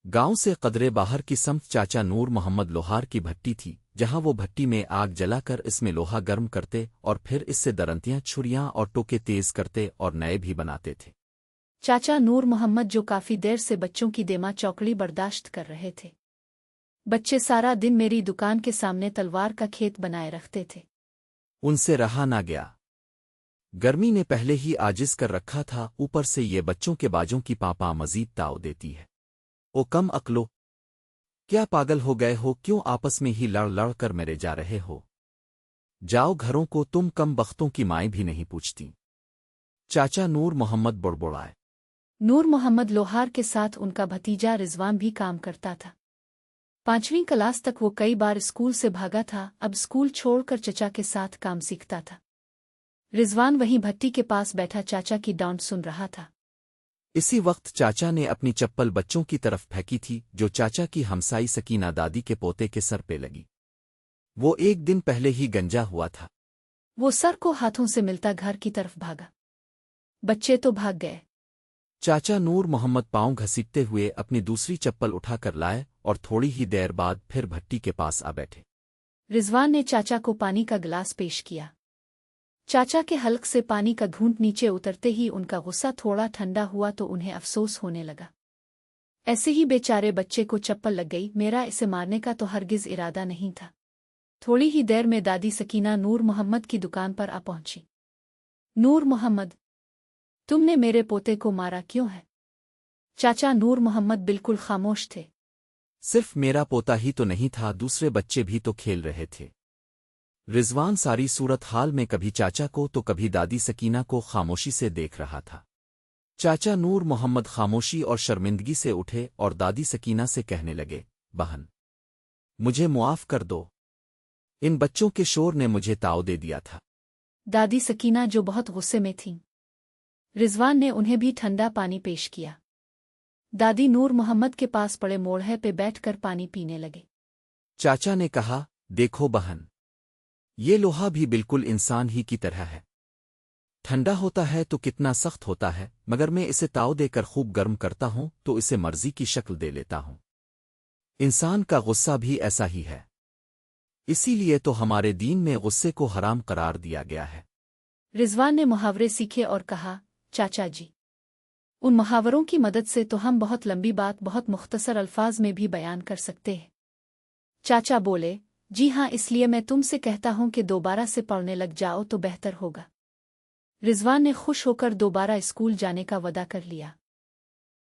गांव से कदरे बाहर की समत चाचा नूर मोहम्मद लोहार की भट्टी थी, जहां वो भट्टी में आग जलाकर इसमें लोहा गर्म करते और फिर इससे दरंतियां, छुरियां और टोके तेज करते और नए भी बनाते थे। चाचा नूर मोहम्मद जो काफी देर से बच्चों की देमा चौकड़ी बर्दाश्त कर रहे थे। बच्चे सारा दिन मेरी दुकान के सामने तलवार का खेत बनाए रखते थे। उनसे रहा ना गया। गर्मी ने पहले ही आजिज कर रखा था, ऊपर से ये बच्चों के बाजों की पापा मजीद ताव देती है। ओ कम अक्लो, क्या पागल हो गए हो? क्यों आपस में ही लड़ लड़ कर मेरे जा रहे हो? जाओ घरों को, तुम कम बख्तों की माएँ भी नहीं पूछती। चाचा नूर मोहम्मद बुड़बुड़ाए। नूर मोहम्मद लोहार के साथ उनका भतीजा रिजवान भी काम करता था। 5वीं क्लास तक वो कई बार स्कूल से भागा था, अब स्कूल छोड़कर चचा के साथ काम सीखता था। रिजवान वहीं भट्टी के पास बैठा चाचा की डांट सुन रहा था। इसी वक्त चाचा ने अपनी चप्पल बच्चों की तरफ फेंकी थी, जो चाचा की हमसाई सकीना दादी के पोते के सर पे लगी। वो एक दिन पहले ही गंजा हुआ था। वो सर को हाथों से मिलता घर की तरफ भागा। बच्चे तो भाग गए। चाचा नूर मोहम्मद पांव घसीटते हुए अपनी दूसरी चप्पल उठाकर लाए और थोड़ी ही देर बाद फिर भट्टी के पास आ बैठे। रिजवान ने चाचा को पानी का गिलास पेश किया। चाचा के हल्क से पानी का घूंट नीचे उतरते ही उनका गुस्सा थोड़ा ठंडा हुआ तो उन्हें अफसोस होने लगा। ऐसे ही बेचारे बच्चे को चप्पल लग गई। मेरा इसे मारने का तो हरगिज इरादा नहीं था। थोड़ी ही देर में दादी सकीना नूर मोहम्मद की दुकान पर आ पहुंची। नूर मोहम्मद, तुमने मेरे पोते को मारा क्यों है? चाचा नूर मोहम्मद बिल्कुल खामोश थे। सिर्फ मेरा पोता ही तो नहीं था, दूसरे बच्चे भी तो खेल रहे थे। रिजवान सारी सूरत हाल में कभी चाचा को तो कभी दादी सकीना को खामोशी से देख रहा था। चाचा नूर मोहम्मद खामोशी और शर्मिंदगी से उठे और दादी सकीना से कहने लगे, बहन, मुझे मुआफ कर दो। इन बच्चों के शोर ने मुझे ताव दे दिया था। दादी सकीना जो बहुत गुस्से में थीं। रिजवान ने उन्हें भी ठंडा पानी पेश किया। दादी नूर मोहम्मद के पास पड़े मोड़हे पे बैठकर पानी पीने लगे। चाचा ने कहा, देखो बहन, ये लोहा भी बिल्कुल इंसान ही की तरह है। ठंडा होता है तो कितना सख्त होता है, मगर मैं इसे ताव देकर खूब गर्म करता हूं तो इसे मर्जी की शक्ल दे लेता हूं। इंसान का गुस्सा भी ऐसा ही है। इसीलिए तो हमारे दीन में गुस्से को हराम करार दिया गया है। रिजवान ने मुहावरे सीखे और कहा, चाचा जी, उन मुहावरों की मदद से तो हम बहुत लंबी बात बहुत मुख्तसर अल्फाज में भी बयान कर सकते हैं। चाचा बोले, जी हाँ, इसलिए मैं तुमसे कहता हूं कि दोबारा से पढ़ने लग जाओ तो बेहतर होगा। रिजवान ने खुश होकर दोबारा स्कूल जाने का वदा कर लिया।